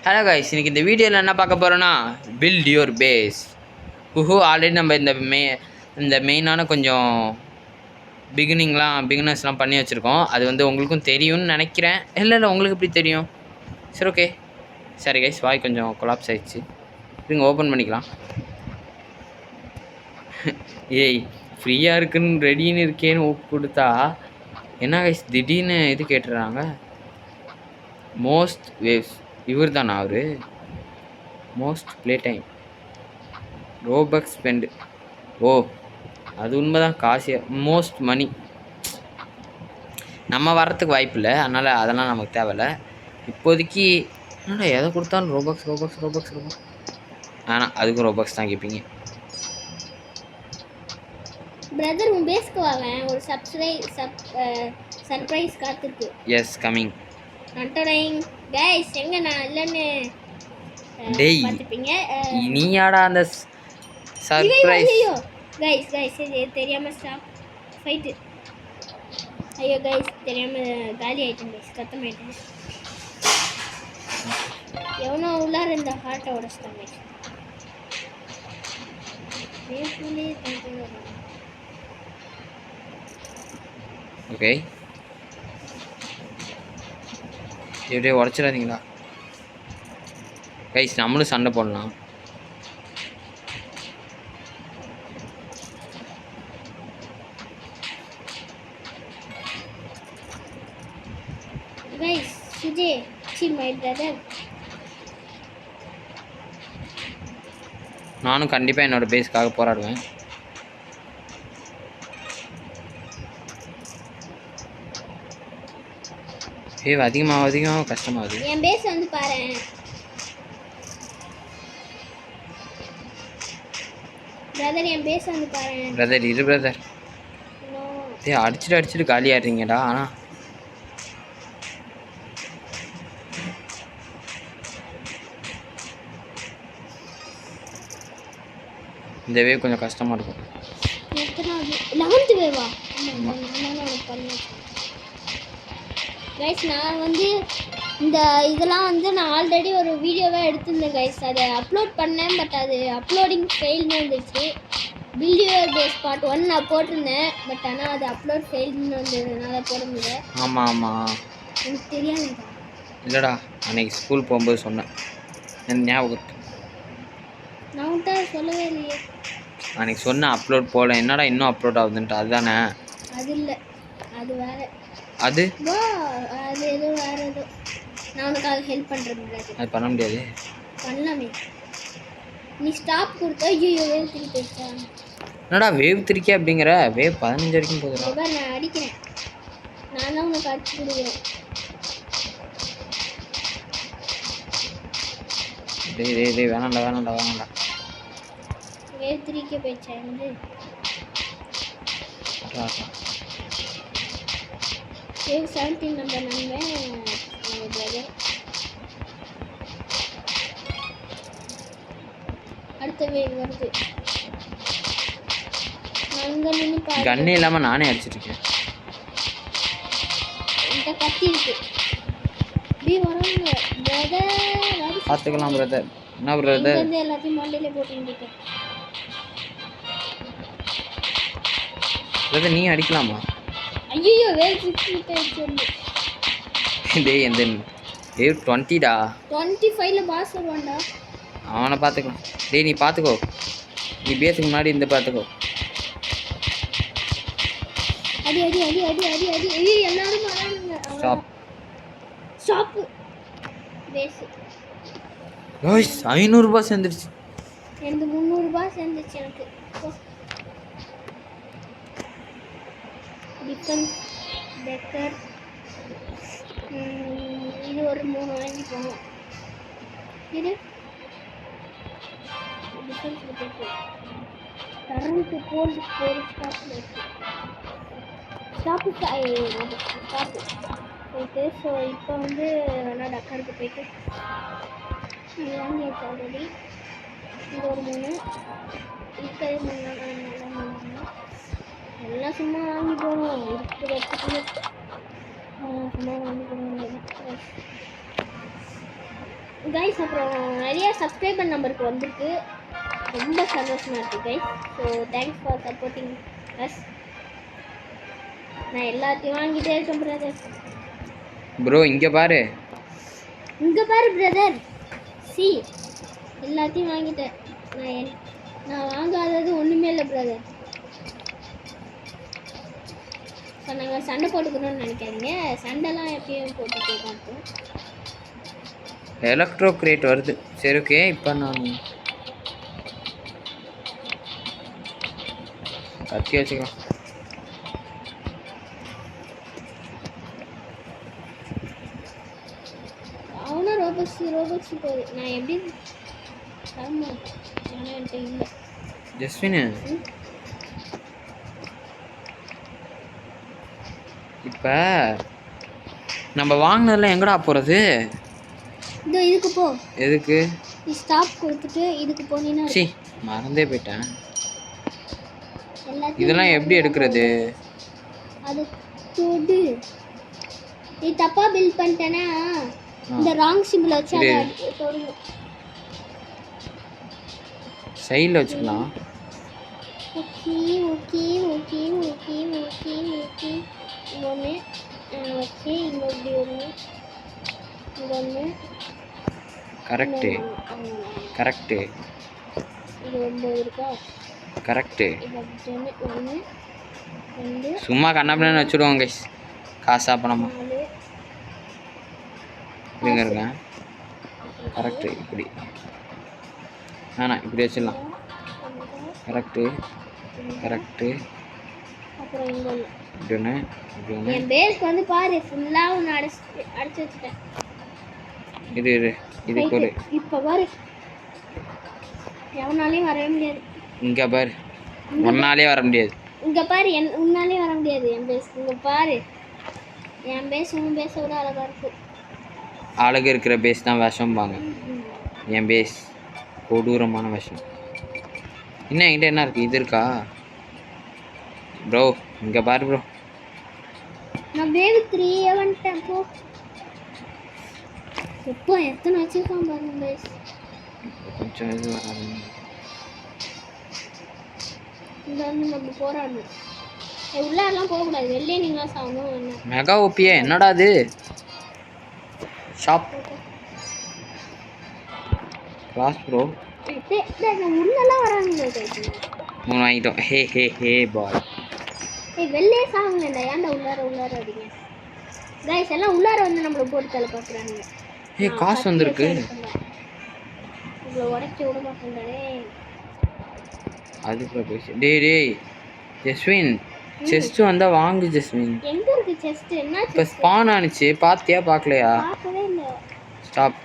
Hello guys, இன்னைக்கு இந்த வீடியோவில் என்ன பார்க்க போகிறோன்னா பில்ட் யுவர் பேஸ். ஆல்ரெடி நம்ம இந்த மெயினான கொஞ்சம் பிகினர்ஸ்லாம் பண்ணி வச்சுருக்கோம். அது வந்து உங்களுக்கும் தெரியும்னு நினைக்கிறேன். இல்லை உங்களுக்கு எப்படி தெரியும்? சரி, ஓகே. சரி கைஸ், வாய் கொஞ்சம் கொலாப்ஸ் ஆயிடுச்சு. இங்கே ஓப்பன் பண்ணிக்கலாம். ஏய், ஃப்ரீயாக இருக்குன்னு ரெடின்னு இருக்கேன்னு கொடுத்தா என்ன கைஸ் திடீர்னு இது கேட்டுறாங்க. மோஸ்ட் வேவ்ஸ் இவர் தானா? அவரு most play time Robux spend. ஓ, அது உண்மைதான். காசு மோஸ்ட் மணி நம்ம வர்றதுக்கு வாய்ப்பு இல்லை, அதனால் அதெல்லாம் நமக்கு தேவையில்லை இப்போதைக்கு. என்னடா எதை கொடுத்தாலும் ரோபக்ஸ். ஆனால் அதுக்கும் ரோபக்ஸ் தான் கேட்பீங்க. பிரதர், உன் பேஸ்க்கு வாவேன். ஒரு சர்ப்ரைஸ் காத்துருக்கு. Yes, coming. கைஸ், எங்க நான் இல்லன்னு டேய் பாத்துப்பீங்க. நீயாடா அந்த சர்ப்ரைஸ்? ஐயோ கைஸ் தெரியாம ஸ்டாப் ஃபைட். ஐயோ கைஸ், தெரியாம காலி ஆயிட்டேன் கைஸ், கத்தம் ஆயிட்டேன். எவனோ உள்ளார இந்த ஹார்ட்டை உடைச்சிட்டாங்க. ஓகே, எப்படியே உடச்சிடாதீங்களா கைஸ், நம்மளும் சண்டை போடலாம். Guys, Sujay my brother. நானும் கண்டிப்பாக என்னோட பேஸ்க்காக போராடுவேன். அதிகமாக கஷ்டமாகுது. என் பேஸ் வந்து பாரு பிரதர், என் பேஸ் வந்து பாரு பிரதர். இரு பிரதர். அடிச்சுட்டு காலி ஆடுறீங்கடா. ஆனால் இந்த வேவ் கொஞ்சம் கஷ்டமாக இருக்கும். 11th வேவா? கைஸ், நான் வந்து இந்த இதெல்லாம் வந்து நான் ஆல்ரெடி ஒரு வீடியோவாக எடுத்திருந்தேன் கைஸ். அதை அப்லோட் பண்ணேன், பட் அது அப்லோடிங் ஃபெயில்னு வந்துச்சு. பில்ட் யுவர் பேஸ் பார்ட் 1 நான் போட்டிருந்தேன், பட் ஆனால் அது அப்லோட் ஃபெயில்னு வந்ததுனால போட முடியல. ஆமாம், எனக்கு தெரியாதுடா. இல்லைடா, அன்னைக்கு ஸ்கூல் போகும்போது சொன்னேன், எனக்கு ஞாபகம் இருக்கு. நான் உன்ட்ட சொல்லவே இல்லையே. அன்னைக்கு சொன்னேன் அப்லோட் போகல. என்னடா இன்னும் அப்லோட் ஆகுதுன்ட்டு? அதுதானே? அது இல்லை, அது வேறு. அது ஏதோ வேறு ஏதோ. நான் உனக்கு அது ஹெல்ப் பண்ணுறேன். அது பண்ண முடியாது. பண்ணலாமே. நீ ஸ்டாப் கொடுத்தா ஐயோ வேவ் திருப்பி போயிடுச்சா? என்னடா வேவ் திருக்கே அப்படிங்கிற? வேவ் 15 வரைக்கும் போகுதுடா. நான் அடிக்கிறேன். நான் தான் உனக்கு அடிச்சு கொடுக்குறேன். டேய் வேணாண்டா. வேவ் திருக்கே போயிடுச்சா? வந்து வேவ் 17 நம்பர் நம்பேன். அடுத்த வேவ் வருது. கண்ணே இல்லாமல் நானே அடிச்சிட்ருக்கேன். என்கிட்ட கத்தி இருக்கு. வராங்க பிரதர், பார்த்துக்கலாம் பிரதர். என்ன பிரதர்? எல்லாத்தையும் மண்டையில போட்டுருக்கேன் பிரதர். நீ அடிக்கலாமா? ஐயோ வேவ் 60 போயிடுச்சு. டேய் எந்த வேவ் 20டா? 25ல பாஸ் வருவான்டா. அவனை பார்த்துக்கலாம். டேய் நீ பார்த்துக்கோ, நீ பேசுக்கு முன்னாடி இந்த பார்த்துக்கோ. அடி ஐயோ எல்லாரும் வரானுங்க. Stop base. கைஸ் 500 ரூபாய் சேர்ந்துருச்சு. எனக்கு 300 ரூபாய் சேர்ந்துச்சு. எனக்கு டிஃபென்ஸ் பெக்கர் இது ஒரு 3 வாங்கி போகணும். இது டிஃபென்ஸ் பெக்கர் கரண்ட் கோல்ட் ஸ்டோர் ஸ்டாப்பு போயிட்டு. ஸோ இப்போ வந்து வேணால் டக்கருக்கு போயிட்டு இது வாங்கியாச்சு ஆல்ரெடி. இது ஒரு 3 இருக்கிறது 3 எல்லாம் சும்மா வாங்கி போகணும். இருக்கிற இடத்துக்குள்ள சும்மா வாங்கி போகணும். கைஸ் அப்புறம் நிறைய சப்ஸ்கிரைபர் நம்பருக்கு வந்திருக்கு. ரொம்ப சந்தோஷமாக இருக்குது guys. So thanks for supporting us. நான் எல்லாத்தையும் வாங்கிட்டே இருக்கேன் பிரதர். ப்ரோ இங்கே பாரு. இங்கே பாரு பிரதர். சி எல்லாத்தையும் வாங்கிட்டேன். நான் வாங்காதது ஒன்றுமே இல்லை பிரதர். ஸோ நாங்கள் சண்டை போட்டுக்கணும்னு நினைக்காதீங்க. சண்டைலாம் எப்பயும் போட்டுட்டே தான் இருக்கும். எலக்ட்ரோ கிரேட் வருது. சரி ஓகே. இப்போ நான் கத்தி வச்சுக்கலாம். அவனா ரோபோக்ஸ் போகுது. நான் எப்படி ஆமாம் ஆனால் என்கிட்ட இல்லை. ஜஸ்வின் இப்போ நம்ம வாங்கினதெல்லாம் எங்கடா போகிறது? இதோ இதுக்கு போ. எதுக்கு? நீ ஸ்டாப் கொடுத்துட்டு இதுக்கு போனீங்கன்னா சி மறந்தே போயிட்டேன். இதெல்லாம் எப்படி எடுக்கிறது? அது தொடு. நீ தப்பா பில்ட் பண்ணிட்டேனா இந்த ராங் சிம்பிள் வச்சு அதை தொடு. சைடில் வச்சுக்கலாம். Okay okay okay okay okay okay. ஒன்று ஓகே. இங்கே இப்படி ஒன்று இங்கே ஒன்று. Correct correct. இது 9 இருக்கா? கரெக்டு. இது 1 2 சும்மா கண்ணாப்பின்னு வச்சுடுவோம் கைஸ். காசா பணமா 4 இங்கே இருக்கேன். கரெக்டு. இப்படி வேணாம், இப்படி வச்சிடலாம். Correct correct. அப்புறம் இங்கே ஒன்று. இப்படி ஒன்று இப்படி ஒன்று. என் பேஸ்க்கு வந்து பாரு ஃபுல்லாக ஒன்று அடிச்சு வச்சுட்டேன். இது இதுக்கு ஒரு இப்போ பாரு எவனாலையும் வரவே முடியாது. இங்கே பாரு ஒன்னாலே வர முடியாது. இங்கே பாரு உன்னாலே வர முடியாது என் பேஸ். இங்கே பாரு என் பேஸ் உன் பேஸை விட அழகாக இருக்கும். அழகு இருக்கிற பேஸ் தான் விஷம்பாங்க. என் பேஸ் கொடூரமான விஷம். இன்னும் என்கிட்ட என்ன இருக்குது? இது இருக்கா ப்ரோ? இங்கே பாரு ப்ரோ. நான் வேவ் 3 வந்துட்டேன். போ எப்போ எத்தனை வச்சிருக்கான் பாருங்க பேஸ். கொஞ்சம் இது வராது. இந்த வந்து நம்ம போராடணும். உள்ளாரெல்லாம் போகக்கூடாது. வெளியே நீங்களாம் சாகணும். என்ன மெகா ஓபியா? என்னடா இது? Shop class bro. உள்ளெல்லாம் வராங்க. 3 வாங்கிட்டோம். ஹே ஹே ஹே பாய். வெளியே சாகுங்கடா. ஏன்டா உள்ளார அடிங்க கைஸ். எல்லாம் உள்ளார வந்து நம்மளை போட்டு தலை பார்க்குறாங்க. காசு வந்திருக்கு. இவ்வளோ உடச்சி விட மாட்டேங்கிறே. அதுக்குள்ள போயிடுச்சு. டேய் ஜஸ்வின், செஸ்ட் வந்தால் வாங்கு ஜஸ்வின். எங்கே இருக்கு செஸ்ட்? என்ன இப்போ ஸ்பான் ஆனிச்சு. பார்த்தியா பார்க்கலையா? பார்க்கவே இல்லை. ஸ்டாப்.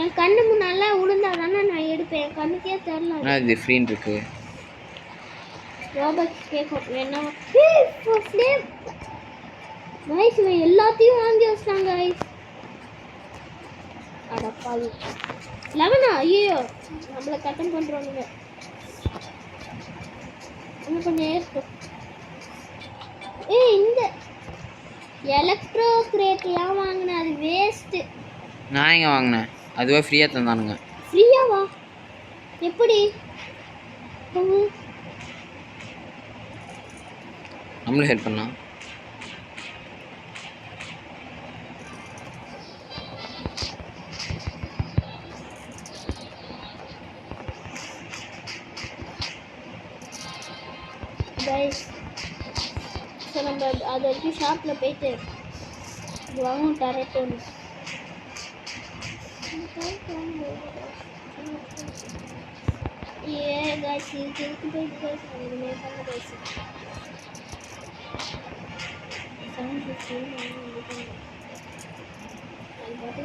என் கண்ணு முன்னால விழுந்தா தானே நான் எடுப்பேன். என் கண்ணுக்கே தெரியல. என்ன இது ஃப்ரீன் இருக்கு? ரோபோட்ஸ் கேட்கும் என்ன கைஸ். இவன் எல்லாத்தையும் வாங்கி வச்சிட்டாங்க கைஸ். அடப்பாவி 11. ஐயோ நம்மளை கட்டன் பண்ணுறோங்க. இன்னும் கொஞ்சம் ஏற்கும். இந்த எலக்ட்ரோ கிரேட் ஏன் வாங்கினேன்? அது வேஸ்ட்டு. நான் எங்கே வாங்கினேன்? அதுவே ஃப்ரீயாக தந்தானுங்க. ஃப்ரீயாவா? எப்படி? நம்மளும் ஹெல்ப் பண்ணலாம். கைஸ் ஸோ நம்ம அது வரைக்கும் ஷாப்பில் போயிட்டு வாங்கும் டேரக்ட் ஒன்று. கைஸ் இதுக்கு போயிட்டு கைஸ் எதுவுமே பண்ண கைஸ். 750 அது பார்த்து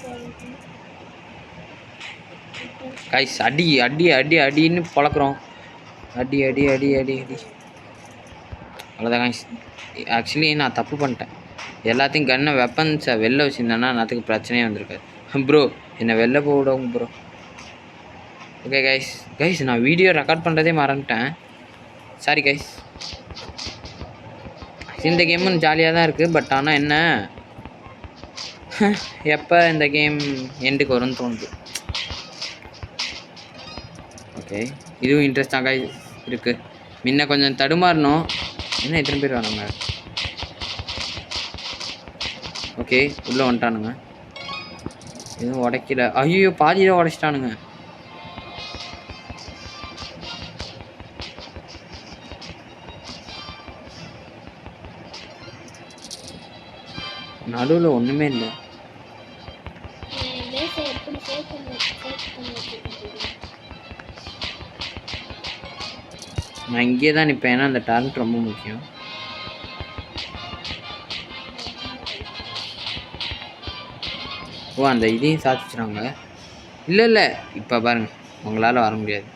சொல்லிட்டு கைஸ் அடி அடி அடி அடின்னு பழக்கிறோம். அடி அடி அடி அடி அடி. அவ்வளோதான் கைஸ். ஆக்சுவலி நான் தப்பு பண்ணிட்டேன். எல்லாத்தையும் கன்னை வெப்பன்ஸை வெளில வச்சுருந்தேன்னா நாத்துக்கு பிரச்சனையே வந்திருக்காது. ப்ரோ என்னை வெளில போவிடுவோங்க ப்ரோ. ஓகே கைஸ் நான் வீடியோ ரெக்கார்ட் பண்ணுறதே மறந்துட்டேன். Sorry guys. இந்த கேமும் ஜாலியாக தான் இருக்குது. பட் ஆனால் என்ன எப்போ இந்த கேம் எண்டுக்கு வரும்னு தோணுது. ஓகே, இதுவும் இன்ட்ரெஸ்டாக இருக்குது. முன்ன கொஞ்சம் தடுமாறணும். என்ன எத்தனை பேர் வராங்க? ஓகே, உள்ளே வந்துட்டானுங்க. எதுவும் உடைக்கல. ஐயோ, பாதியாக உடைச்சிட்டானுங்க. நடுவில் ஒன்றுமே இல்லை. நான் இங்கே தான் நிற்பேன். ஏன்னா அந்த டேலண்ட் ரொம்ப முக்கியம். ஓ, அந்த இதையும் சாதிச்சுறாங்க. இல்லை இல்லை, இப்போ பாருங்க, உங்களால் வர முடியாது.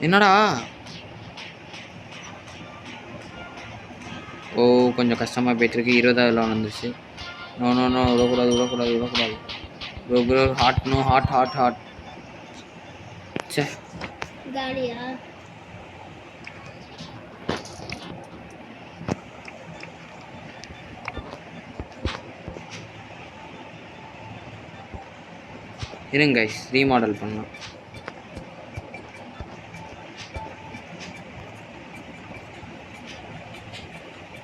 என்னடா? ஓ, கொஞ்சம் கஷ்டமாக போயிட்டுருக்கு. 20வது வந்துருச்சு. நோ நோ நோ, விடக்கூடாது விடக்கூடாது விடக்கூடாது. Bro bro, hot no, hot hot hot. சே, காலியா? இருங்க கைஸ், ரீமாடல் பண்ணலாம்.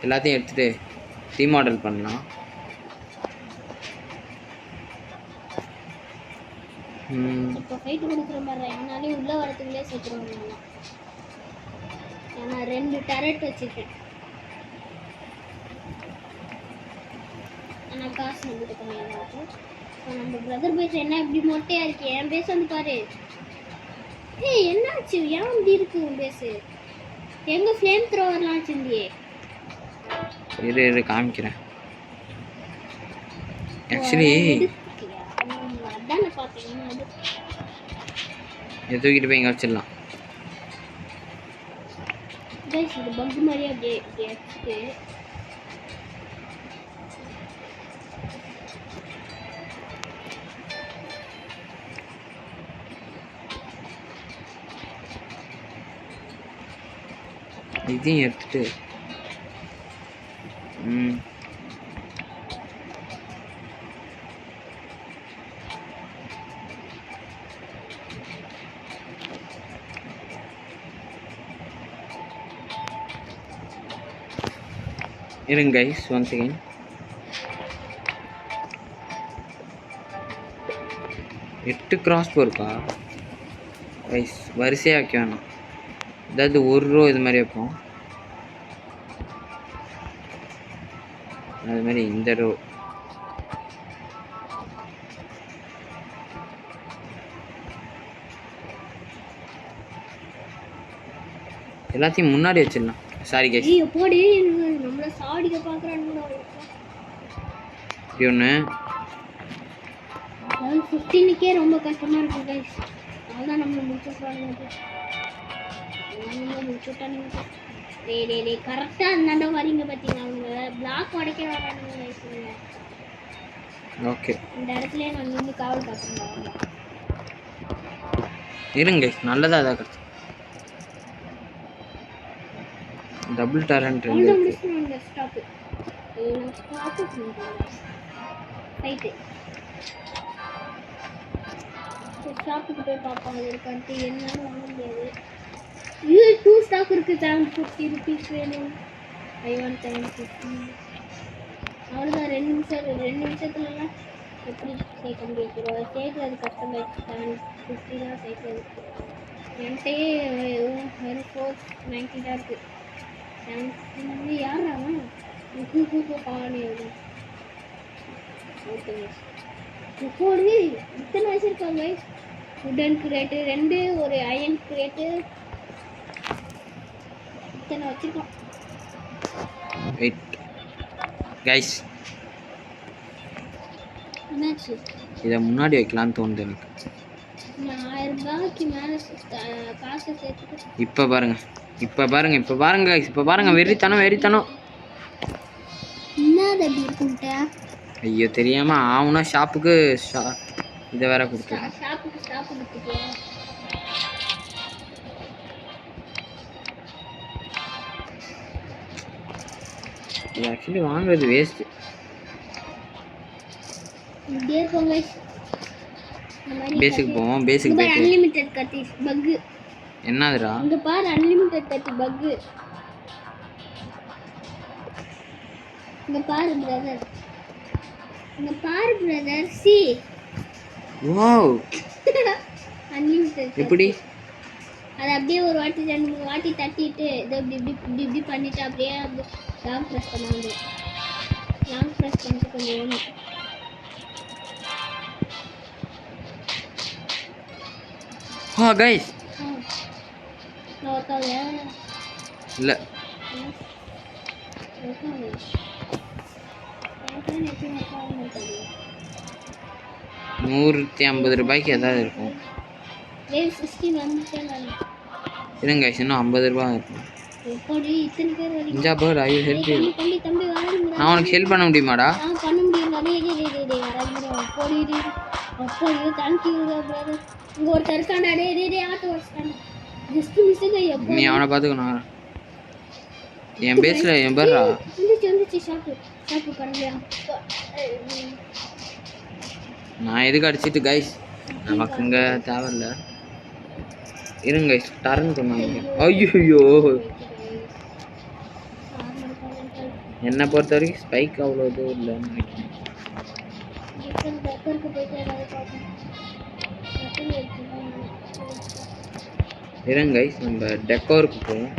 எல்லாத்தையும் எடுத்துகிட்டு ரீமாடல் பண்ணலாம். இப்போ ஃபைட் கொடுக்குற மாதிரி என்னாலே உள்ளே வரத்துக்குள்ளே சேர்த்துருவாங்க. நான் 2 டரெட் வச்சுருக்கேன். ஆனால் காசு நம்மகிட்ட கம்மியாக தான் இருக்கும். இப்போ நம்ம பிரதர் பேச என்ன இப்படி மொட்டையாக இருக்கு? என் பேச வந்து பாரு. ஏய், என்னாச்சு? ஏன் இப்படி இருக்கு உன் பேசு? எங்கே ஃப்ளேம் த்ரோவர்லாம் வச்சுருந்தியே? இரு காமிக்கிறேன். ஆக்சுவலி அதான் பார்த்தீங்கன்னா இதை தூக்கிட்டு போய் இங்கே வச்சிடலாம். இது பங்கு மாதிரியே அப்படியே வச்சுட்டு இதையும் எடுத்துட்டு இருங்க கைஸ், ஒன் செகண்ட். எட்டு கிராஸ் இருக்கா கைஸ்? வரிசையாக வைக்க வேணாம். ஏதாவது ஒரு ரோ இது மாதிரி வைப்போம். அது மாதிரி இந்த ரோ. எல்லாத்தையும் முன்னாடி வச்சிடலாம். Sorry guys. ஏய் போடி, நம்மள சாடிக்க பார்க்கறானுங்க. இப்படி ஒன்று 15க்கே ரொம்ப கஷ்டமாக இருக்குது கைஸ். அதான் நம்ம முடிச்சுட்டானுங்க. முடிச்சுட்டானுங்க. டேய் கரெக்டாக இருந்தாண்டா வரீங்க பார்த்தீங்க. அவங்க பிளாக் உடைக்க வரானுங்க கைஸ். ஓகே, இந்த இடத்துல நான் நின்று காவல் பார்க்குறேன். இருங்க, நல்லதாக தான் கருத்து. டபுள் டேலண்ட் முடிச்சுட்டு ஸ்டாப்பு ரைட்டு. ஷாப்புக்கு போய் பார்ப்போம். அது இருக்கான்ட்டு என்னன்னு வாங்க முடியாது. இது 2 ஸ்டாக் இருக்குது. 750 ருபீஸ் வேணும். I want 750. அவ்வளோதான். 2 நிமிஷத்துலலாம் எப்படி சேர்க்க முடியும்? சேர்க்கறது கஷ்டம். 750 தான் சேர்க்கறது. என்கிட்டயே வெறும் 490 தான் இருக்குது. யார் அவன்? பாவனி போடு. இத்தனை வச்சுருக்காங்க. உடன் கிரேட்டு 2, ஒரு அயன் கிரேட்டு இத்தனை வச்சுருக்கோம். வெயிட் கைஸ், என்னாச்சு? இதை முன்னாடி வைக்கலான்னு தோணுது எனக்கு. நான் 1000 ரூபாய்க்கு மேலே காசு சேர்த்துட்டு இப்போ பாருங்க கைஸ், இப்போ பாருங்க. வெறித்தனம். என்னது அப்படி இருக்குன்ட்ட? ஐயோ, தெரியாமல் ஆகுனா ஷாப்புக்கு இதை வேற கொடுத்தேன். ஷாப்புக்கு ஸ்டாப் கொடுத்துட்டியா? இது ஆக்சுவலி வாங்குறது வேஸ்ட்டு. இப்படியே இருக்கும் guys. இந்த மாதிரி பேசிக் போவோம். பேசிக் போயிட்டு அன்லிமிட்டெட் கத்தி பக். என்னதுடா? இங்க பாரு அன்லிமிட்டெட் கத்தி பக். இங்க பாரு பிரதர். இங்க பாரு பிரதர். சி. வாவ். அன்லிமிட்டெட். எப்படி? அது அப்படியே ஒரு வாட்டி 2-3 வாட்டி தட்டிட்டு இதை இப்படி பண்ணிட்டு அப்படியே லாங் ப்ரெஸ் பண்ணுவாங்க. லாங் ப்ரெஸ் பண்ணிட்டு கொஞ்சம் வேணும். கைஸ் நான் ஒர்க் ஆகலையா? இல்லை ஒர்க் ஆகலை. எனக்கு எப்படி ஒர்க் ஆகணும் தெரியல. 150 ரூபாய்க்கு எதாவது இருக்கும். வேவ் 16 வந்துட்டேன் நான். இருங்க கைஸ், இன்னும் 50 ரூபா இருக்கும். எப்படி இத்தனை பேர் வரீங்க? இஞ்சா பேர் ஐ ஹெல்ப் யூ. தம்பி வராதுங்க. நான் உனக்கு ஹெல்ப் பண்ண முடியுமாடா? நான் பண்ண முடியும். டேய் வராதுங்க. அப்படி தேங்க் யூ பிரதர். இங்க ஒருத்தர் இருக்கான்டா. டேய் ஆட்டோ வச்சிட்டான். ஜஸ்ட் மிஸ்ஸிங் ஐயா. நீ அவனை பார்த்துக்கணும். என் பேஸ்ல என் பேர்ரா. வந்துச்சு ஷாப்பு பண்ணலையா? நான் எதுக்கு அடிச்சிட்டு கைஸ், நமக்கு இங்கே தேவையில்ல. இருங்க கைஸ், டர்ன் பண்ணுவாங்க. ஐயோ, என்னை பொறுத்த வரைக்கும் ஸ்பைக் அவ்வளோ இது இல்லைன்னு நினைக்கிறேன். இருங்க கைஸ், நம்ம டெக்கோருக்கு போவோம்.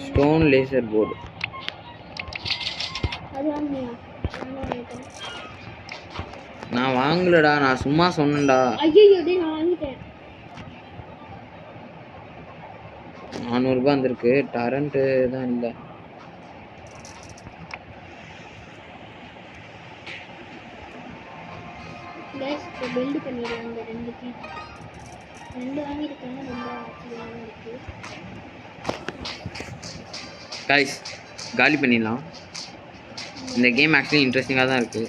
ஸ்டோன் லேசர் போர்டு நான் வாங்கலடா, நான் சும்மா சொன்னேன்டா. ஐயோ நான் வாங்கிட்டேன். 400 ரூபாய் வந்திருக்கு. டரண்ட்டு தான் இல்லை. பில்டு பண்ணிடலாம். இந்த ரெண்டு வாங்கியிருக்காங்க. ரொம்ப இருக்கு கைஸ், காலி பண்ணிடலாம். இந்த கேம் ஆக்சுவலி இன்ட்ரெஸ்டிங்காக தான் இருக்குது.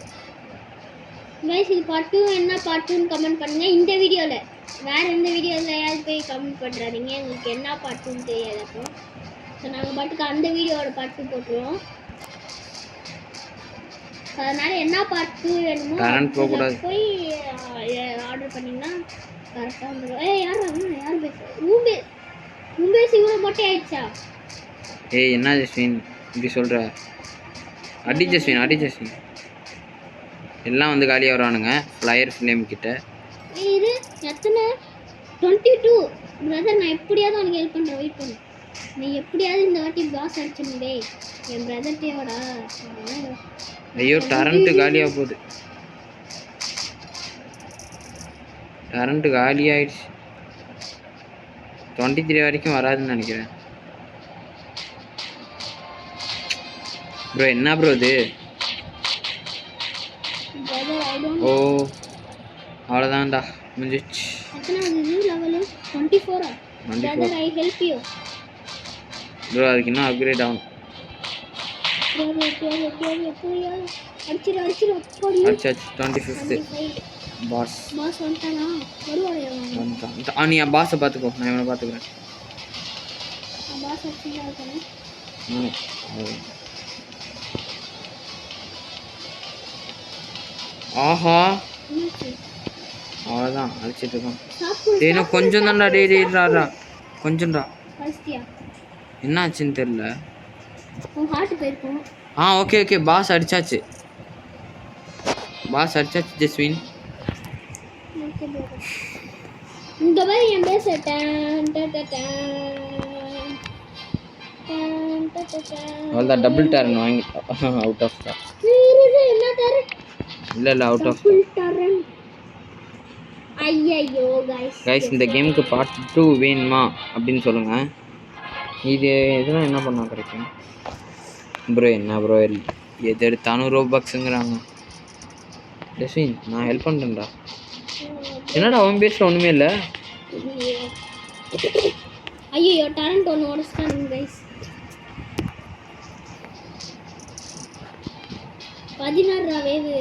கைஸ் இது பார்ட் 2 என்ன பார்ட் 2ன்னு கமெண்ட் பண்ணுங்கள். இந்த வீடியோவில் வேறு எந்த வீடியோவில் யாரும் போய் கமெண்ட் பண்ணுறாதீங்க. உங்களுக்கு என்ன பார்ட் 2ன்னு தெரியாது. அப்போ ஸோ நாங்கள் பாட்டுக்கு அந்த வீடியோவோட பார்ட் 2 போட்டுருவோம். அதனால் என்ன பார்ட் 2 வேணுமோ போய் ஆர்டர் பண்ணிங்கன்னா கரெக்டாக வந்துடும். யார் பேச உம்பேஸ் இவ்வளோ மொட்டை ஆயிடுச்சா? ஏய் என்ன ஜஸ்வின் இப்படி சொல்கிற? அடி ஜஸ்வின் எல்லாம் வந்து காலியாக வரானுங்க. ஃப்ளையர் ஃப்ளேம் கிட்ட இது எத்தனை 22 பிரதர். நான் எப்படியாவது உனக்கு ஹெல்ப் பண்ணுறேன். வெயிட் பண்ணு. நீ எப்படியாவது இந்த வாட்டி பாஸ் அடிச்சுடே. என் பிரதர் தேவடா. ஐயோ, டரண்ட்டு காலியாக போகுது. டரண்ட்டு காலி ஆயிடுச்சு. 23 வரைக்கும் வராதுன்னு நினைக்கிறேன். ப்ரோ என்ன ப்ரோ இது? ஓ அவ்வளோதான்டா, முடிஞ்சிச்சு. ப்ரோ அதுக்கு இன்னும் அப்கிரேட் ஆகும். அடிச்சாச்சு. 25th பாஸ் வந்துட்டான். நீ என் பாஸை பார்த்துக்கோ, நான் இவனை பார்த்துக்கிறேன். ஆஹா அவ்வளோதான், அடிச்சிட்டு இருக்கான். இன்னும் கொஞ்சம் தான்டா. டேடா கொஞ்சம்டா. என்ன ஆச்சுன்னு தெரியல. ஓகே பாஸ் அடிச்சாச்சு ஜஸ்வின். இந்த மாதிரி என் பேச அவ்வளோதான். டபுள் டர்ன் வாங்கி அவுட் ஆஃப் ஸ்டார். இல்லை அவுட் ஆஃப் ஐயோ கைஸ், இந்த கேமுக்கு பார்ட் 2 வேணுமா அப்படின்னு சொல்லுங்கள். இது இதெல்லாம் என்ன பண்ணால் கிடைக்கும் ப்ரோ? என்ன ப்ரோ எது எடுத்தாலும் $100ங்கிறாங்க. ஜஸ்வின் நான் ஹெல்ப் பண்ணுறேன்டா. என்னடா அவன் பேசுகிற ஒன்றுமே இல்லை. ஐயோ டரண்ட் ஒன்று உடச்சிட்டானுங்க கைஸ். 16 வேவு.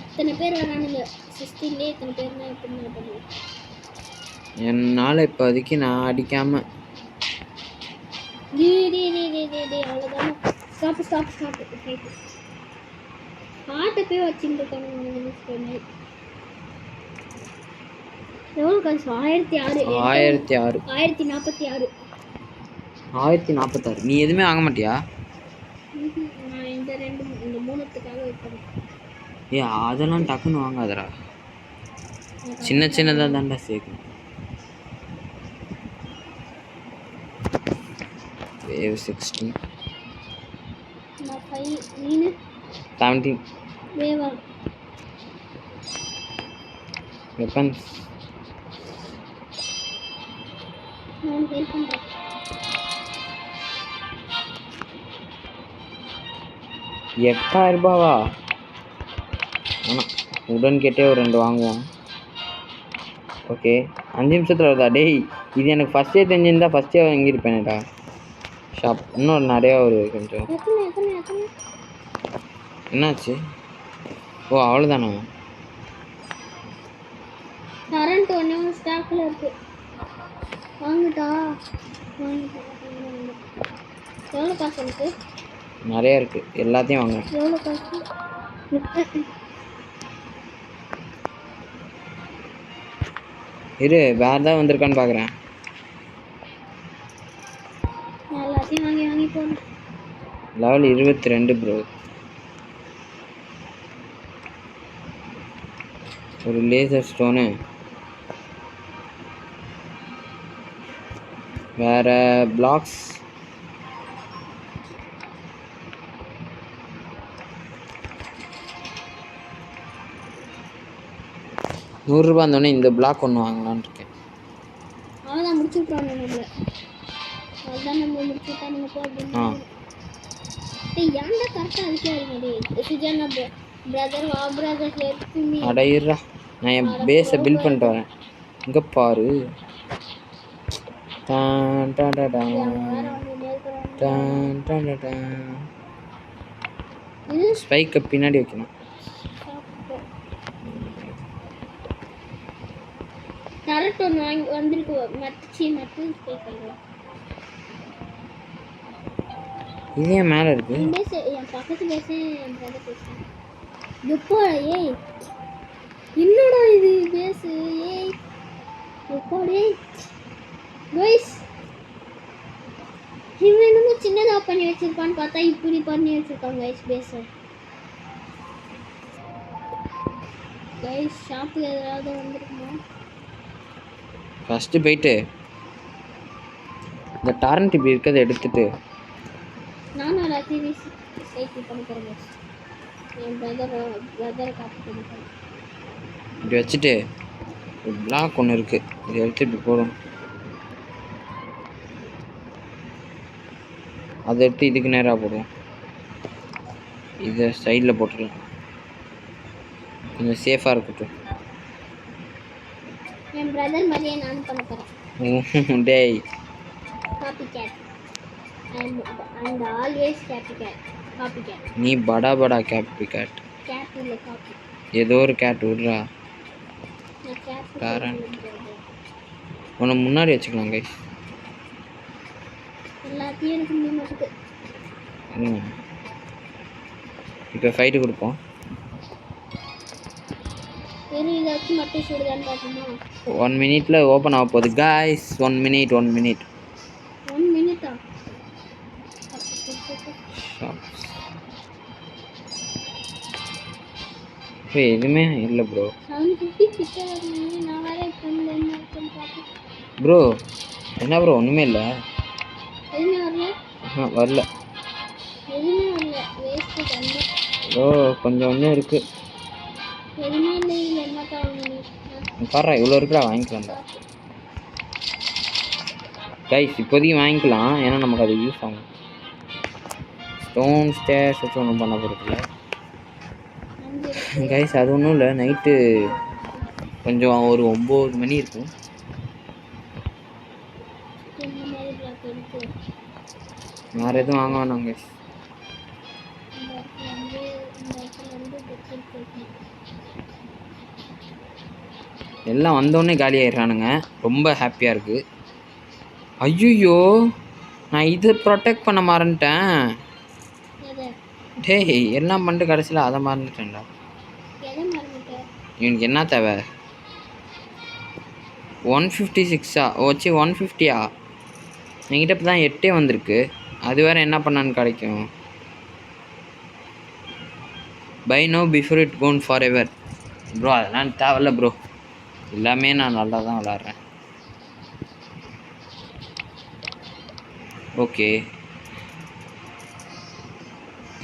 இத்தனை பேர் வரானுங்க. 16லேயே இத்தனை பேர்னா எப்படி பண்ணுவேன்? என்னால் இப்போதைக்கு நான் அடிக்காமல் அவ்வளோதானே. ஸ்டாப் பாட்டை போய் வச்சுட்டு இருக்கானு. எவ்வளோ காசு? 1006. 1006. 1046. 1046. நீ எதுவுமே வாங்க மாட்டியா? நான் இந்த மூணுத்துக்காக வைப்பேன். ஏ அதெல்லாம் டக்குன்னு வாங்காதடா, சின்னதாக தான்டா சேர்க்கணும். வேவ் 16 நான் 5 நீனு 17 வேவா வெப்பன்ஸ். நான் ஹெல்ப் பண்ணுறேன். ₹8000 ஆனால் உடன் கேட்டே ஒரு 2 வாங்குவோம். ஓகே 5 நிமிஷத்தில் வருதா? டேய் இது எனக்கு ஃபஸ்ட்டே தெரிஞ்சிருந்தா ஃபஸ்ட்டே வாங்கியிருப்பேனேடா. ஷாப் இன்னும் நிறையா ஒரு கொஞ்சம். என்னாச்சு? ஓ அவ்வளோதானா? கரண்ட் ஒன்று ஸ்டாக்கில் இருக்கு. வாங்கிட்டா எவ்வளோ காசு இருக்கு? நிறையா இருக்குது, எல்லாத்தையும் வாங்க. எவ்வளோ காசு? இரு வேறு ஏதாவது வந்திருக்கான்னு பார்க்குறேன். எல்லாத்தையும் வாங்கி போகணும். Level 22 bro. ஒரு லேசர் ஸ்டோனு, வேற பிளாக்ஸ். ₹100 இருந்தோடனே இந்த பிளாக் ஒன்று வாங்கலான்னு இருக்கேன். அவ்வளோதான் முடிச்சு விட்ருவாங்க நம்மள. அவ்வளோதான் நம்ம முடிச்சு விட்டா நம்ம போ அப்படின்னு. ஏன்டா கரெக்டாக அதுக்கே இருங்க. சுஜானா பிரதர் வா பிரதர் ஹெல்ப். அடையிறா, நான் என் பேஸை பில்ட் பண்ணிட்டு வரேன். இங்கே பாரு. டான் டான் டான் டான் டான் டான். ஸ்பைக்கை பின்னாடி வைக்கணும். கரெக்ட் ஒன்று வாங்கி வந்திருக்கு. மட்டும் ஸ்பைக் பண்ணுறோம். இது ஏன் மேலே இருக்கு? என் பக்கத்து பேச என் பிரதர் பேசுகிறேன். எப்போ ஏய் என்னடா இது பேசு. ஏய் எப்போ ஏய் கைஸ், இவன் என்னமோ சின்னதாக பண்ணி வச்சிருப்பான்னு பார்த்தா இப்படி பண்ணி வச்சிருக்காங்க கைஸ் பேச. கைஸ் ஷாப்பு ஏதாவது வந்திருக்குமா? ஃபஸ்ட்டு போயிட்டு இந்த டாரண்ட் இப்படி இருக்கிறத எடுத்துட்டு நானும் எல்லாத்தையும் சைக்கிள் பண்ணிக்கிறேன் கைஸ். என் பிரதரை காப்பி பண்ணிக்கிறேன். இப்படி வச்சுட்டு ஒரு பிளாக் ஒன்று இருக்குது, இதை எடுத்து இப்படி போடும். அதை எடுத்து இதுக்கு நேராக போடுவோம். இதை சைடில் போட்டுடலாம், கொஞ்சம் சேஃபாக இருக்கட்டும். என் பிரதர் மாதிரியே நான் பண்ண போகிறேன். டேய் copy cat and always copy cat. Copy cat நீ படா படா காப்பி கேட். கேட் இல்லை காப்பி. ஏதோ ஒரு கேட் விட்றா. நான் கேட் டாரண்ட் உன்னை முன்னாடி வச்சுக்கலாம் கைஸ். எல்லாத்தையும் எனக்கு முடியும் மாட்டுக்கு. இப்போ ஃபைட்டு கொடுப்போம். வெறும் இதை வச்சு மட்டும் சுடுதான்னு பார்ப்போமா? 1 மினிட்ல ஓப்பன் ஆக போகுது கைஸ். 1 minute 1 minute. 1 மினிட்டா? எதுவுமே இல்லை ப்ரோ. 750 கிட்ட வரணும். நான் வேற ஃப்ரெண்ட் என்ன இருக்குன்னு பார்த்து. ப்ரோ என்ன ப்ரோ ஒன்றுமே இல்லை? எதுவுமே வரல. வரல. எதுவுமே வரல. வேஸ்ட்டு பண்ணு. ப்ரோ கொஞ்சம் ஒன்றும் இருக்குது. எதுவுமே இல்லை. இதில் என்ன தாங்க பாரு இவ்வளோ இருக்குடா, வாங்கிக்கலாம்டா கைஸ். இப்போதைக்கு வாங்கிக்கலாம், ஏன்னா நமக்கு அது யூஸ் ஆகும். ஸ்டோன் ஸ்டேர்ஸ் வச்சு ஒன்றும் பண்ண போகிறதில்ல கைஸ். அது ஒன்றும் இல்லை, நைட்டு கொஞ்சம் ஒரு 9 மணி இருக்கும். வேறு எதுவும் வாங்க வேணாம் கைஸ். எல்லாம் வந்தோடனே காலி ஆயிடுறானுங்க, ரொம்ப ஹாப்பியாக இருக்குது. ஐயோ நான் இது ப்ரொடெக்ட் பண்ண மறந்துட்டேன். எதை டேய் எல்லாம் பண்ணிட்டு கடைசியில் அதை மறந்துட்டேன்டா. எதை மறந்துட்டேன்? இவனுக்கு என்ன தேவை? 156ஆ? ஓச்சி 150ஆ? என்கிட்ட இப்போ தான் 8 வந்திருக்கு. அது வேறு என்ன பண்ணான்னு கிடைக்கும்? Buy no before it gone forever. Bro அதெல்லாம் தேவையில்ல ப்ரோ, எல்லாமே நான் நல்லா தான் விளாட்றேன். ஓகே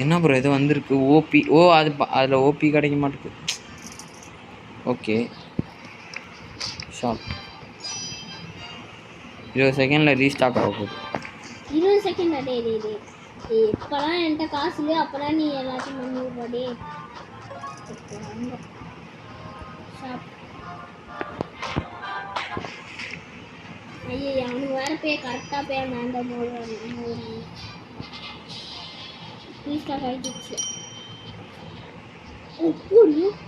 என்ன ப்ரோ இது வந்திருக்கு ஓபி? ஓ அது அதில் ஓபி கிடைக்க மாட்டேங்குது. ஓகே ஷாப் 20 செகண்டில் ரீஸ்டாக் ஆக போகுது. 20 செகண்ட் டே டே டே இப்போலாம் என்கிட்ட காசு இல்லை, அப்போலாம் நீ எல்லாத்தையும் பண்ணி விடுறே. ஷாப் ஐயோ அவனுக்கு வேறு போய் கரெக்டாக போய் அந்த ரீஸ்டாக் ஆகிடுச்சு. புரியும்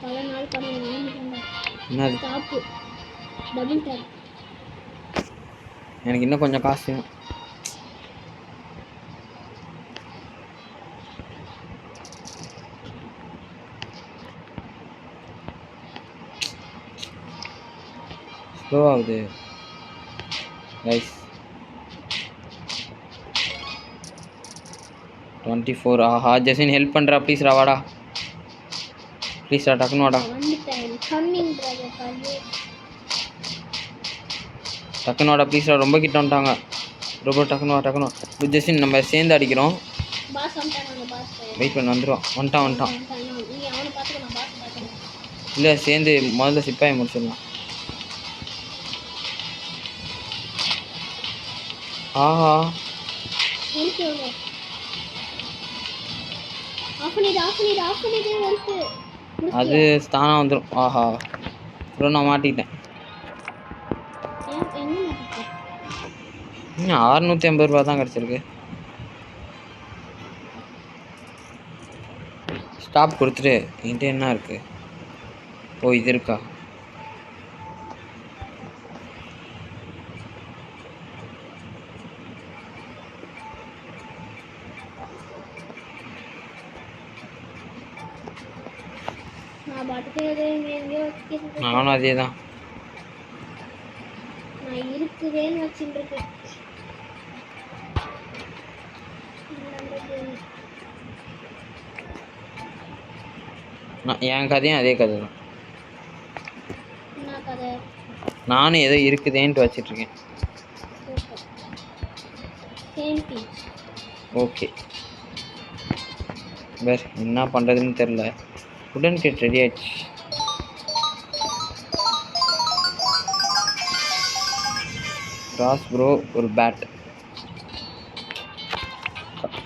பல நாள் பண்ணுவேன். என்னது? Top double top. எனக்கு இன்னும் கொஞ்சம் காசு வேணும். ஸ்லோ ஆகுது கைஸ். 24. ஆஹா ஜெசின் ஹெல்ப் பண்ணுறா ப்ளீஸ்ரா, வாடா ப்ளீஸ்ரா, டக்குன்னு வாடா, டக்குன்னு வாடா ப்ளீஸ்ரா, ரொம்ப கிட்ட வந்துட்டாங்க. ரொம்ப டக்குன்னு வா, டக்குன்னு வா ஜெசின், நம்ம சேர்ந்து அடிக்கிறோம். வெயிட் பண்ண வந்துடுவான். வந்துட்டான். இல்லை சேர்ந்து முதல்ல சிப்பாயை முடிச்சிடலாம். ஆஹா அது தானா வந்துடும். ஆஹா ப்ரோ நான் மாட்டிக்கிட்டேன். 650 ரூபா தான் கிடச்சிருக்கு. ஸ்டாப் கொடுத்துட்டு என்கிட்ட என்ன இருக்கு? ஓ இது இருக்கா? நானும் அதே தான். இருக்குதேன்னு வச்சுட்டு என் கதையும் அதே கதை தான். நானும் ஏதோ இருக்குதேன்ட்டு வச்சிட்ருக்கேன். ஓகே வேறு என்ன பண்ணுறதுன்னு தெரில. உடன் கிட் ரெடி ஆயிடுச்சு. கிராஸ் ப்ரோ ஒரு பேட்,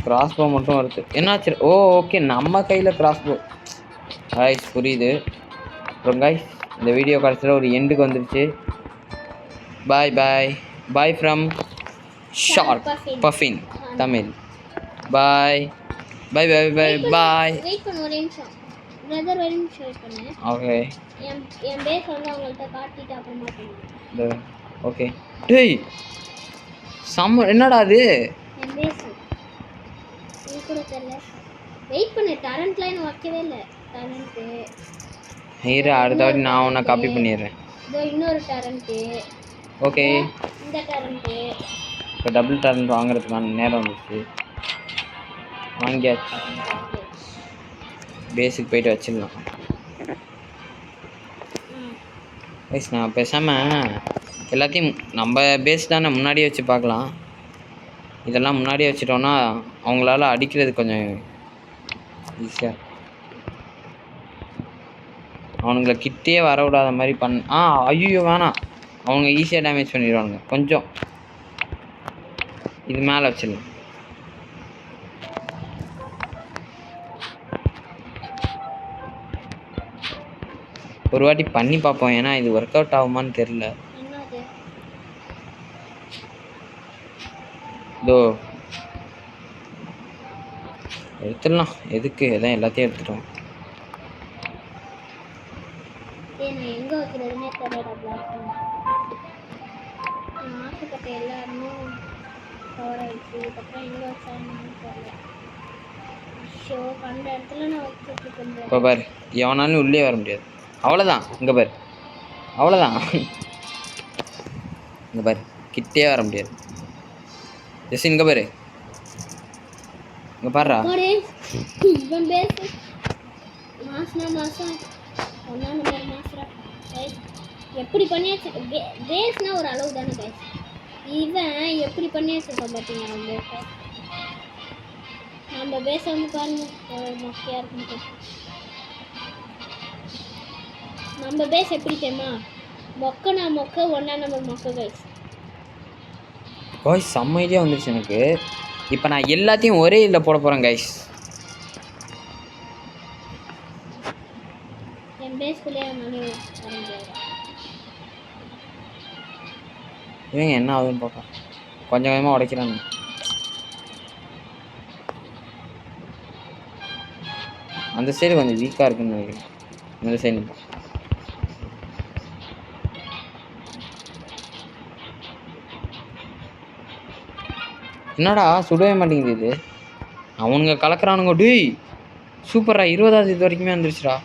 கிராஸ் போ மட்டும் வருது. என்னாச்சு? ஓ ஓகே நம்ம கையில் கிராஸ் போ. காய்ஸ் புரியுது. அப்புறம் காய்ஸ் இந்த வீடியோ கடைசியில் ஒரு எண்டுக்கு வந்துடுச்சு. Bye bye bye from Sharp Puffin Tamil. Bye bye bye bye bye. Wait பண்ணு ஒரு நிமிஷம் பிரதர், ஒரு நிமிஷம் வெயிட் பண்ணு. ஓகே என் பேஸ் வந்து அவங்கள்ட்ட காட்டிட்டு அப்புறமா பண்ணுங்க. ஓகே டேய் சம்ம என்னடா அது? என் பேஸ் இது கூட தெரியல. வெயிட் பண்ணு, டரண்ட் லைன் வைக்கவே இல்லை. டரண்ட்டு ஹீரோ அடுத்த வாட்டி நான் உன்னை காப்பி பண்ணிடுறேன். இதோ இன்னொரு டரண்ட்டு. ஓகே இந்த டரண்ட்டு இப்போ டபுள் டரண்ட் வாங்குறதுக்கான நேரம் வந்துச்சு. வாங்கியாச்சு. பேஸுக்கு போயிட்டு வச்சிடலாம். கைஸ் நான் பேசாமல் எல்லாத்தையும் நம்ம பேஸ் தானே முன்னாடியே வச்சு பார்க்கலாம். இதெல்லாம் முன்னாடியே வச்சுட்டோன்னா அவங்களால அடிக்கிறது கொஞ்சம் ஈஸியாக. அவனுங்களை கிட்டே வர விடாத மாதிரி ஐயோ வேணாம், அவங்க ஈஸியாக டேமேஜ் பண்ணிடுவானுங்க. கொஞ்சம் இது மேலே வச்சிடலாம். ஒரு வாட்டி பண்ணி பார்ப்போம், ஏன்னா இது ஒர்க் அவுட் ஆகுமான்னு தெரில. இதோ எடுத்துடலாம். எதுக்கு எல்லாம் எல்லாத்தையும் எடுத்துட்டோம். எங்க வைக்கிறதுனே தெரியல பிளாக் நான் ஆசைப்பட்ட எல்லாருமே கவர் ஆயிடுச்சு. இதுக்கப்புறம் எங்கே வச்சாங்கன்னு தெரியல. ஷோ கண்ட இடத்துல நான் வச்சுட்டு இருக்கேன். இப்போ பாரு, எவனாலும் உள்ளே வர முடியாது. அவ்வளோதான். இங்கே பாரு, அவ்வளோதான். இங்கே பாரு, கிட்டே வர முடியாது. ஜெஸ் இங்கே பாரு, இங்கே பாருடா. இவன் பேசு மாசனா மாசம் ஒன்றா நம்பர் மாசரா கைஸ். எப்படி பண்ணியாச்சு பேஸ்னா ஒரு அளவு தானே கைஸ். இவன் எப்படி பண்ணியாச்சுருக்கோம் பார்த்தீங்கன்னா நம்ம பேச வந்து பாருங்க மொக்கையாக இருக்குன்னு. நம்ம பேஸ் எப்படி தெரியுமா? மொக்கனா மொக்க ஒன்றா நம்பர் மொக்க கைஸ். காய்ஸ் செம்ம ஐடியா வந்துருச்சு எனக்கு. இப்போ நான் எல்லாத்தையும் ஒரே இதில் போட போகிறேன் கைஸ். என் பேஸ்குள்ளே மணி வர முடியாது. இவங்க என்ன ஆகுதுன்னு பார்க்கலாம். கொஞ்சம் கொஞ்சமாக உடைக்கிறாங்க. அந்த சைடு கொஞ்சம் வீக்காக இருக்குன்னு நினைக்கிறேன். இந்த சைடு என்னடா சுடவே மாட்டேங்குது இது. அவனுங்க கலக்கிறானுங்க. டேய் சூப்பரா 20வது இது வரைக்குமே வந்துருச்சுடா.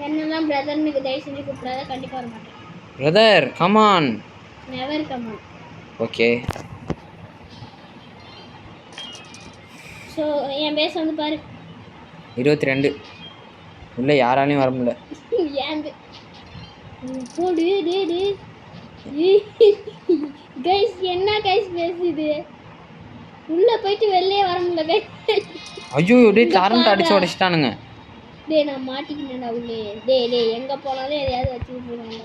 என்னெல்லாம் பிரதர்னுக்கு தயவு செஞ்சு கூப்பிடாத, கண்டிப்பாக வர மாட்டேன். Brother come on. Never come on. Okay. So என் பேச வந்து பாரு 22 உள்ளே யாராலையும் வர முடியல. ஏந்து போடு கைஸ். என்ன கைஸ் பேசுது? உள்ள போயிட்டு வெளியே வர முடியல கைஸ். ஐயோ டே கரண்ட் அடிச்சு உடைச்சிட்டானுங்க. டேய் நான் மாட்டிக்கினேன்டா உள்ளே. டேய் எங்கே போனாலும் எதையாவது வச்சு விட்டுருவாங்க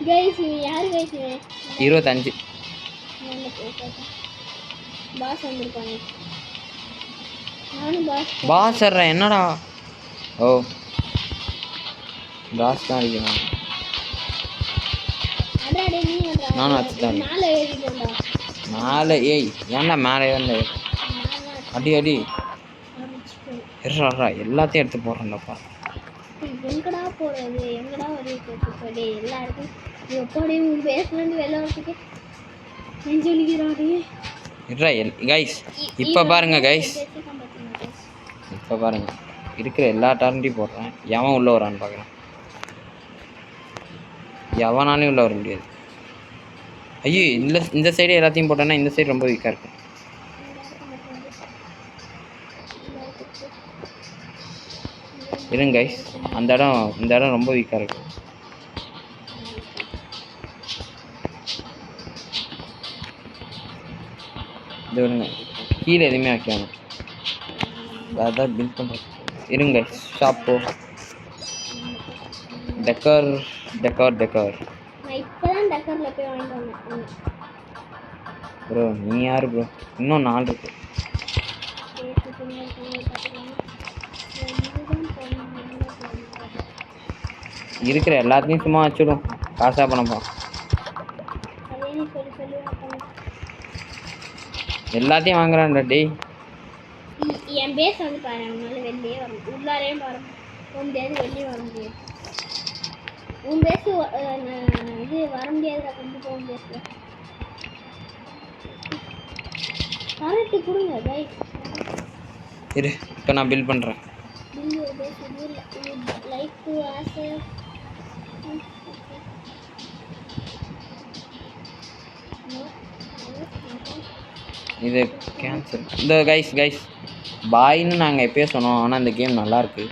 கைஸ். இவன் யார் கைஸ்? இவன் 25 பாஸ் வந்திருப்பானே. நானும் பாஸ் சர்றேன். என்னடா? ஓ பாஸ் தான் அடிக்கிறான். நானும் வச்சுட்டேன். மேலே ஏய் ஏன்டா மேலே வந்து அடி அடி எர்றா எல்லாத்தையும் எடுத்து போடுறேன்டாப்பா. எங்கடா போறது? எங்கடா வருது? எல்லாருக்கும் எப்போடையும் பேசலேருந்து வெளில வரதுக்கு நெஞ்சொலிக்கிறாரு. எர்றா கைஸ். இப்போ பாருங்க கைஸ், இப்போ பாருங்க இருக்கிற எல்லா டேலண்ட்டையும் போடுறேன். எவன் உள்ளே வரான்னு பார்க்குறேன். எவனாலையும் உள்ளே வர முடியாது. ஐயோ இந்த சைடு எல்லாத்தையும் போட்டேன்னா இந்த சைடு ரொம்ப வீக்காக இருக்கும். இருங்க கைஸ், இந்த இடம் ரொம்ப வீக்காக இருக்கு. இது விடுங்க, கீழே எதுவுமே வைக்கணும். அதான் பில்ட் பண்ணுறது. இருங்க கைஸ், ஷாப்போ டெக்கர். நான் இப்போதான் டெக்கரில் போய் வாங்கிட்டு வந்தேன் ப்ரோ. நீ யார் ப்ரோ? இன்னும் 4 இருக்கு. இருக்கிற எல்லாத்தையும் சும்மா வச்சுடும். காசா பண்ணப்பா. எல்லாத்தையும் வாங்குறான்டா டேய். என் பேஸ் வந்து பாரு. அவனால வெளியே வர உள்ளாரையும் வர முடியாது, வெளியே வர முடியாது. உன் பேஸ் இது வர முடியாது. கொண்டு போக முடியாது. கரெக்டு கொடுங்க கைஸ். இரு இப்போ நான் பில் பண்ணுறேன். லைக் ஆசை இது கேன்சல். இந்த கைஸ் பாய்ன்னு நாங்கள் எப்போயே சொன்னோம். ஆனால் இந்த கேம் நல்லாயிருக்கு.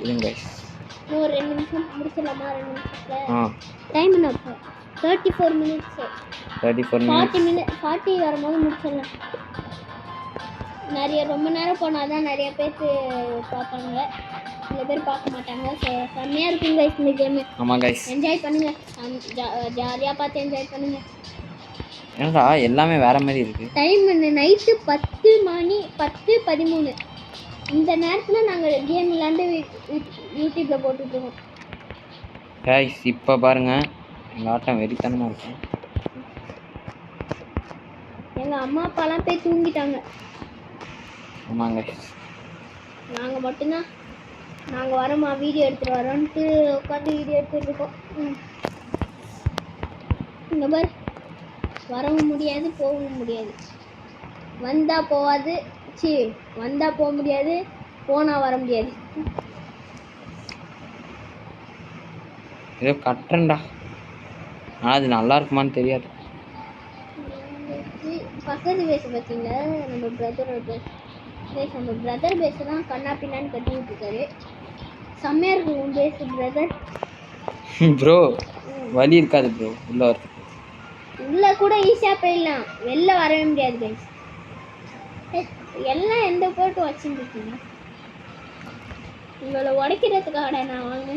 இதுங்க கைஸ். ஒரு 2 நிமிஷம் முடிச்சிடலாமா? 2 நிமிஷத்தில் டைம் என்ன? 34 மினிட்ஸ். 40 மினிட் 40 வரும்போது முடிச்சிடலாம். ரொம்ப நேரம் போனால் தான் நிறைய பேருக்கு பார்ப்பாங்க, சில பேர் பார்க்க மாட்டாங்க. ஸோ செம்மையாக இருக்குங்க கைஸ் இந்த கேமு. ஆமாம் கைஸ், என்ஜாய் பண்ணுங்கள். ஜாலியாக பார்த்து என்ஜாய் பண்ணுங்கள். ஏன்டா எல்லாமே வேறு மாதிரி இருக்குது. டைம் நைட்டு 10 மணி 10:13. இந்த நேரத்தில் நாங்கள் கேம் விளாண்டு யூடியூப்பில் போட்டுட்ருக்கோம் கைஸ். இப்போ பாருங்கள் எங்கள் ஆட்டம் வெறித்தனமாக இருக்கும். எங்கள் அம்மா அப்பாலாம் போய் தூங்கிட்டாங்க. ஆமாங்க, நாங்கள் மட்டும்தான் நாங்கள் வரோம்மா வீடியோ எடுத்துகிட்டு வரோன்ட்டு உட்காந்து வீடியோ எடுத்துகிட்டு இருக்கோம். இங்கே பார், வரவும் முடியாது போகவும் முடியாது. வந்தால் போகாது, வந்தால் போக முடியாது, போனால் வர முடியாது. ஏதோ கட்டுறேன்டா, ஆனால் அது நல்லா இருக்குமான்னு தெரியாது. பக்கத்து பேச பார்த்தீங்களா, நம்ம பிரதரோட பேச, நம்ம பிரதர் பேச தான் கண்ணா பின்னான்னு கட்டி விட்டுருக்காரு. செம்மையாக இருக்கும் உன் பேசு பிரதர். ப்ரோ வலி இருக்காது ப்ரோ, உள்ளே வரதுக்கு. உள்ளே கூட ஈஸியாக போயிடலாம், வெளில வரவே முடியாது கைஸ். எல்லாம் எந்த போட்டு வச்சுருக்கீங்க உங்களை உடைக்கிறதுக்காக நான் வாங்க.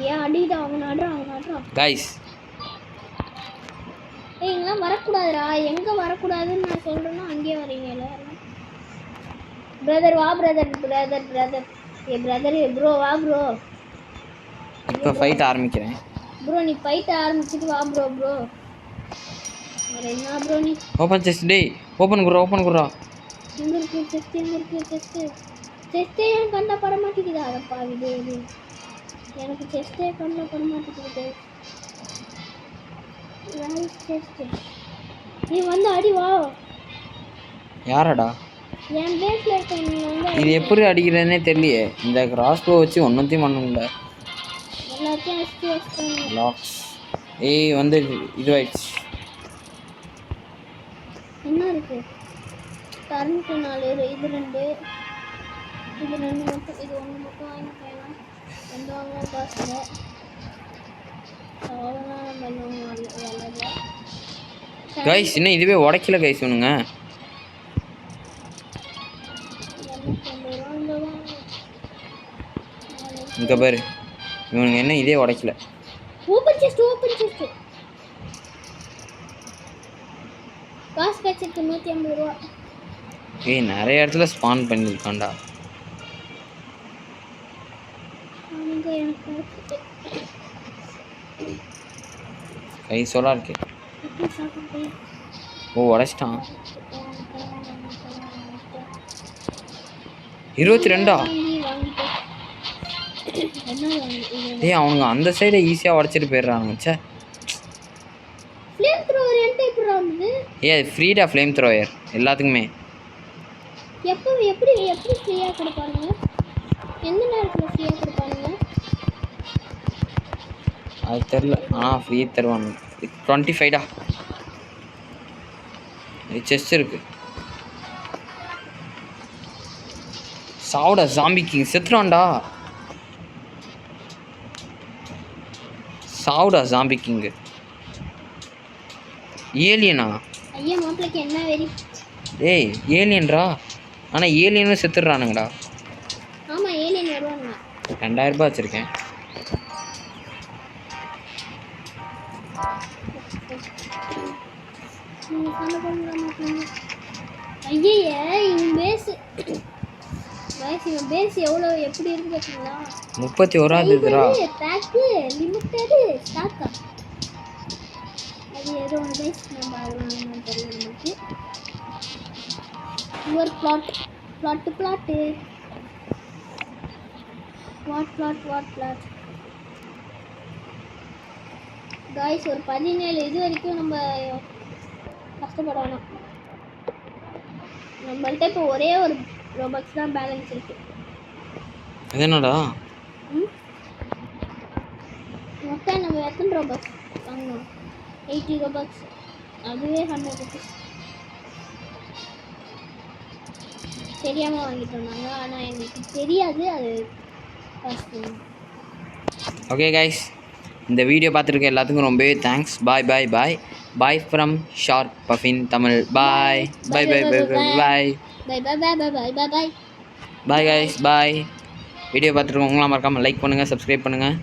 ஏன் அடிதான் அவங்க நாடுறான் கைஸ். இங்கெல்லாம் வரக்கூடாதுடா, எங்கே வரக்கூடாதுன்னு நான் சொல்கிறேன்னா அங்கேயே வரீங்கல்ல. பிரதர் வா, பிரதர் பிரதர் பிரதர் ஏ பிரதர் ப்ரோ வா ப்ரோ. இப்போ ஃபைட் ஆரம்பிக்கிறேன் ப்ரோ. நீ ஃபைட் ஆரம்பிச்சிட்டு வா ப்ரோ. ப்ரோ என்ன ப்ரோ நீ ஓப்பன் செஸ்ட் டேய், ஓப்பன் குறா எங்கே இருக்கு செஸ்ட்? எங்கே இருக்கு செஸ்ட்டே எனக்கு கண்ணா பட மாட்டேங்குது. அதப்பா இது எனக்கு செஸ்ட்டே கண்ணா பட மாட்டேங்குது. நீ வந்து அடி வா. யாரடா? என் பேஸ்ல இருக்க. இது எப்படி அடிக்கிறதுனே தெரியலையே. இந்த கிராஸ்போ வச்சு ஒன்றுத்தையும் பண்ண முடியல. எல்லாத்தையும் வச்சுட்டு லாக்ஸ் ஏய் வந்து இதுவாயிடுச்சு. என்ன இருக்கு? கரண்ட் 4, இது 2, இது 2 மட்டும், இது 1 மட்டும் வாங்கிக்கலாம். எந்த வாங்க காசு இல்லை. கைஸ் இன்னும் இதுவே உடைக்கல கைஸ். ஒன்றுங்க இங்கே பாரு, இவனுங்க என்ன இதே உடைக்கல. ஓப்பன் செஸ்ட் காசு கச்சிருக்கு 150 ரூபா. ஏய் நிறைய இடத்துல ஸ்பான் பண்ணியிருக்கான்டா. கை சோலா இருக்கு. ஓ உடைச்சிட்டான். 22. ஏய் அவனுங்க அந்த சைடை ஈஸியாக உடச்சிட்டு போயிடுறானுங்க. சே ஏ அது ஃப்ரீடா ஃப்ளேம் த்ரோயர் எல்லாத்துக்குமே. எப்படி ஃப்ரீயாக கொடுப்பானுங்க? எந்த நேரத்தில் ஃப்ரீயாக கொடுப்பானுங்க அது தெரில. ஃப்ரீ தருவானுங்க. 25டா. செஸ்ட் இருக்கு. சாவுடா ஜாம்பி கிங், செத்துறான்டா. சாவுடா ஜாம்பி கிங். ஏலியனா? ஐயா மாப்பிளைக்கு என்ன வெறி? ஏய் ஏலியன்டா. ஆனால் ஏலியனும் செத்துடுறானுங்கடா. ஆமாம் ஏலியன் வருவாங்க. 2000 ரூபாய் வச்சுருக்கேன். ஐயா இவன் பேஸ் எவ்வளோ எப்படி இருக்கு பார்த்தீங்களா? 31 இதுரா. Bag limited ஸ்டாக்கா? அது ஏதோ ஒன்று பேஸ் நம்ம அதெல்லாம் தெரியல நமக்கு. ஒரு பிளாட்டு வாட் பிளாட் காய்ஸ். ஒரு 17 இது வரைக்கும் நம்ம கஷ்டப்பட வேணாம். நம்மள்ட்ட இப்போ ஒரே ஒரு ரோபக்ஸ் தான் பேலன்ஸ் இருக்கு. அது என்னடா? மொத்தம் நம்ம எத்தனை ரோபக்ஸ் வாங்கணும்? 80 ரோபக்ஸ். அதுவே 100 ருபீஸ் தெரியாமல் வாங்கிட்டோம் நாங்கள். ஆனால் எங்களுக்கு தெரியாது அது ஃபஸ்ட்டு. ஓகே கைஸ், இந்த வீடியோ பார்த்துருக்க எல்லாத்துக்கும் ரொம்பவே thanks. Bye from Sharp Puffin Tamil. Bye guys. Bye. Video பார்த்துருக்கவங்களாம் மறக்காமல் லைக் பண்ணுங்கள், சப்ஸ்கிரைப் பண்ணுங்கள்,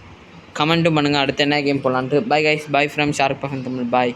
கமெண்ட்டும் பண்ணுங்கள் அடுத்து என்ன கேம் போடலான்ட்டு. Bye guys. Bye from Sharp Puffin Tamil. Bye.